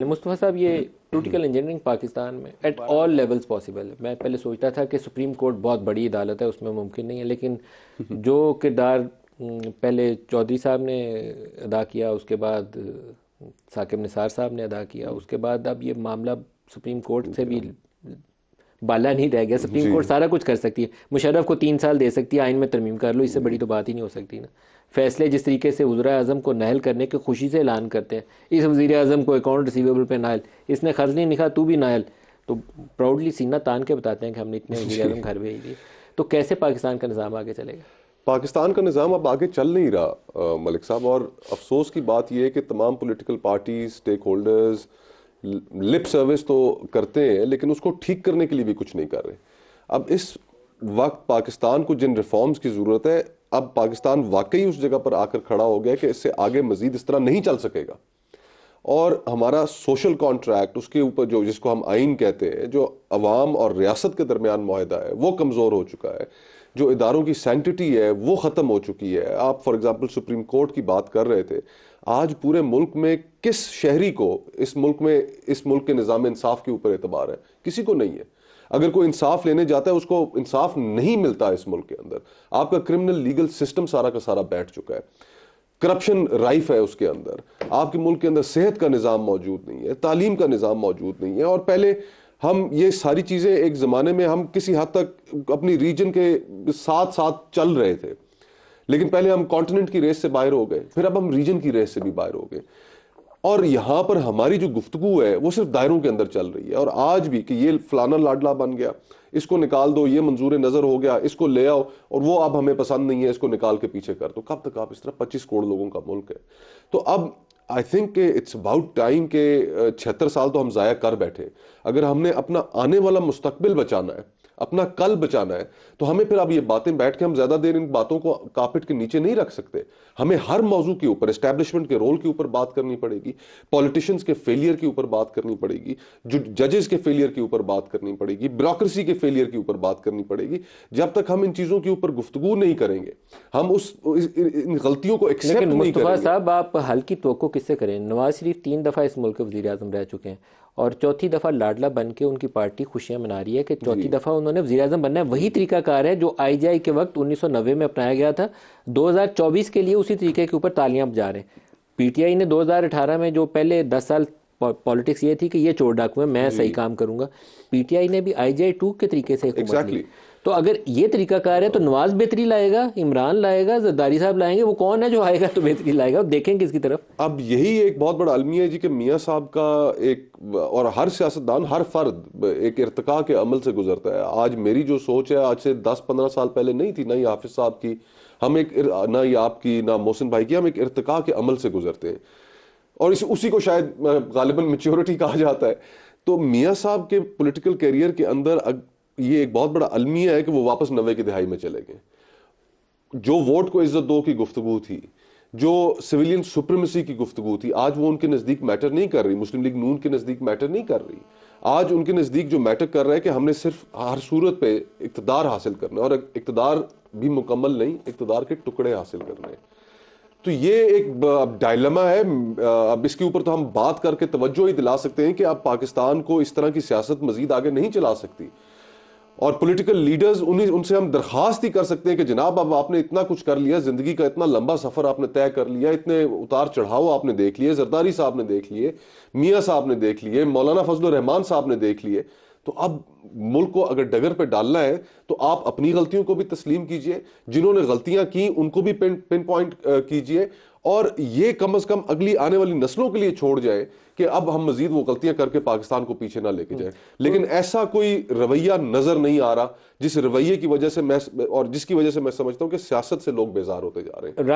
مصطفیٰ صاحب، یہ political engineering Pakistan میں ایٹ آل لیولز پاسبل ہے. میں پہلے سوچتا تھا کہ سپریم کورٹ بہت بڑی عدالت ہے، اس میں ممکن نہیں ہے، لیکن جو کردار پہلے چودھری صاحب نے ادا کیا، اس کے بعد ثاقب نثار صاحب نے ادا کیا، اس کے بعد اب یہ معاملہ سپریم کورٹ سے بھی بالا نہیں رہ گیا. سپریم کورٹ سارا کچھ کر سکتی ہے، مشرف کو 3 سال دے سکتی ہے، آئین میں ترمیم کر لو، اس سے بڑی تو بات ہی نہیں ہو سکتی نا. فیصلے جس طریقے سے وزراء اعظم کو نااہل کرنے کے خوشی سے اعلان کرتے ہیں، اس وزیر اعظم کو اکاؤنٹ ریسیویبل پہ نااہل، اس نے خرچ نہیں لکھا تو بھی نااہل، تو پراؤڈلی سینہ تان کے بتاتے ہیں کہ ہم نے اتنے وزیر اعظم گھر بھیج دیے. تو کیسے پاکستان کا نظام آگے چلے گا؟ پاکستان کا نظام اب آگے چل نہیں رہا ملک صاحب، اور افسوس کی بات یہ ہے کہ تمام political parties, stake holders lip service تو کرتے ہیں لیکن اس کو ٹھیک کرنے کے لیے بھی کچھ نہیں کر رہے. اب اس وقت پاکستان کو جن ریفارمز کی ضرورت ہے، اب پاکستان واقعی اس جگہ پر آ کر کھڑا ہو گیا کہ اس سے آگے مزید اس طرح نہیں چل سکے گا، اور ہمارا سوشل کانٹریکٹ، اس کے اوپر جو جس کو ہم آئین کہتے ہیں، جو عوام اور ریاست کے درمیان معاہدہ ہے، وہ کمزور ہو چکا ہے. جو اداروں کی سینٹٹی ہے وہ ختم ہو چکی ہے. آپ فار ایگزامپل سپریم کورٹ کی بات کر رہے تھے، آج پورے ملک میں کس شہری کو اس ملک کے نظام انصاف کے اوپر اعتبار ہے؟ کسی کو نہیں ہے. اگر کوئی انصاف لینے جاتا ہے اس کو انصاف نہیں ملتا. اس ملک کے اندر آپ کا کرمنل لیگل سسٹم سارا کا سارا بیٹھ چکا ہے، کرپشن رائف ہے اس کے اندر. آپ کے ملک کے اندر صحت کا نظام موجود نہیں ہے، تعلیم کا نظام موجود نہیں ہے. اور پہلے ہم یہ ساری چیزیں ایک زمانے میں ہم کسی حد تک اپنی ریجن کے ساتھ ساتھ چل رہے تھے، لیکن پہلے ہم کانٹیننٹ کی ریس سے باہر ہو گئے، پھر اب ہم ریجن کی ریس سے بھی باہر ہو گئے. اور یہاں پر ہماری جو گفتگو ہے وہ صرف دائروں کے اندر چل رہی ہے. اور آج بھی کہ یہ فلانا لاڈلا بن گیا، اس کو نکال دو، یہ منظور نظر ہو گیا، اس کو لے آؤ، اور وہ اب ہمیں پسند نہیں ہے، اس کو نکال کے پیچھے کر دو. کب تک آپ اس طرح؟ 25 کروڑ لوگوں کا ملک ہے. تو اب آئی تھنک کہ اٹس اباؤٹ ٹائم کہ 76 سال تو ہم ضائع کر بیٹھے. اگر ہم نے اپنا آنے والا مستقبل بچانا ہے، اپنا کل بچانا ہے، تو ہمیں پھر اب یہ باتیں بیٹھ کے ہم زیادہ دیر ان باتوں کو کارپٹ کے نیچے نہیں رکھ سکتے. ہمیں ہر موضوع کے اوپر، اسٹیبلشمنٹ کے رول کے اوپر بات کرنی پڑے گی، پولیٹیشنز کے فیلئر کے اوپر بات کرنی پڑے گی، ججز کے فیلئر کے اوپر بات کرنی پڑے گی، بیوروکریسی کے فیلئر کے اوپر بات کرنی پڑے گی. جب تک ہم ان چیزوں کے اوپر گفتگو نہیں کریں گے، ہم ان غلطیوں کو ایکسیپٹ لیکن نہیں کریں مصطفیٰ گے. صاحب، آپ حل کی توقع کس سے کریں؟ نواز شریف 3 دفعہ اس ملک کے وزیر اعظم رہ چکے ہیں، اور چوتھی دفعہ لاڈلا بن کے ان کی پارٹی خوشیاں منا رہی ہے کہ چوتھی دفعہ انہوں نے وزیر اعظم بننا ہے. وہی طریقہ کار ہے جو آئی جے آئی کے وقت 1990 میں اپنایا گیا تھا. 2024 کے لیے اسی طریقے کے اوپر تالیاں بجا رہے ہیں. پی ٹی آئی نے 2018 میں جو پہلے 10 سال پالیٹکس یہ تھی کہ یہ چور ڈاکو ہے، میں صحیح کام کروں گا، پی ٹی آئی نے بھی آئی جے آئی 2 کے طریقے سے حکومت لی. تو اگر یہ طریقہ کار ہے تو نواز بہتری لائے گا، عمران لائے گا، زرداری صاحب لائیں گے، وہ کون ہے جو آئے گا تو بہتری لائے گا؟ دیکھیں کس کی طرف. اب یہی ایک بہت بڑا المیہ ہے جی کہ میاں صاحب کا ایک، اور ہر سیاستدان، ہر فرد ایک ارتقاء کے عمل سے گزرتا ہے. آج میری جو سوچ ہے آج سے 10-15 سال پہلے نہیں تھی، نہ ہی حافظ صاحب کی، نہ ہی آپ کی، نہ محسن بھائی کی. ہم ایک ارتقاء کے عمل سے گزرتے ہیں، اور اسی کو شاید غالباً میچورٹی کہا جاتا ہے. تو میاں صاحب کے پولیٹیکل کیریئر کے اندر یہ ایک بہت بڑا المیہ ہے کہ وہ واپس 90 کی دہائی میں چلے گئے. جو ووٹ کو عزت دو کی گفتگو تھی، جو سویلین سپریمیسی کی گفتگو تھی، آج وہ ان کے نزدیک میٹر نہیں کر رہی. مسلم لیگ نون کے نزدیک میٹر نہیں کر رہی. آج ان کے نزدیک جو میٹر کر رہا ہے کہ ہم نے صرف ہر صورت پہ اقتدار حاصل کرنا ہے، اور اقتدار بھی مکمل نہیں، اقتدار کے ٹکڑے حاصل کرنے ہیں. تو یہ ایک ڈائلما ہے. اب اس کے اوپر تو ہم بات کر کے توجہ ہی دلا سکتے ہیں کہ اب پاکستان کو اس طرح کی سیاست مزید آگے نہیں چلا سکتی. اور پولیٹیکل لیڈرز ان سے ہم درخواست ہی کر سکتے ہیں کہ جناب اب آپ نے اتنا کچھ کر لیا، زندگی کا اتنا لمبا سفر آپ نے طے کر لیا، اتنے اتار چڑھاؤ آپ نے دیکھ لیے، زرداری صاحب نے دیکھ لیے، میاں صاحب نے دیکھ لیے، مولانا فضل الرحمان صاحب نے دیکھ لیے. تو اب ملک کو اگر ڈگر پہ ڈالنا ہے تو آپ اپنی غلطیوں کو بھی تسلیم کیجئے، جنہوں نے غلطیاں کی ان کو بھی پن پوائنٹ کیجئے، اور یہ کم از کم اگلی آنے والی نسلوں کے لیے چھوڑ جائے کہ اب ہم مزید وہ غلطیاں کر کے پاکستان کو پیچھے نہ لے کے جائیں. لیکن ایسا کوئی رویہ نظر نہیں آ رہا جس رویے کی وجہ سے اور جس کی وجہ سے میں سمجھتا ہوں کہ سیاست سے لوگ بیزار ہوتے جا رہے ہیں.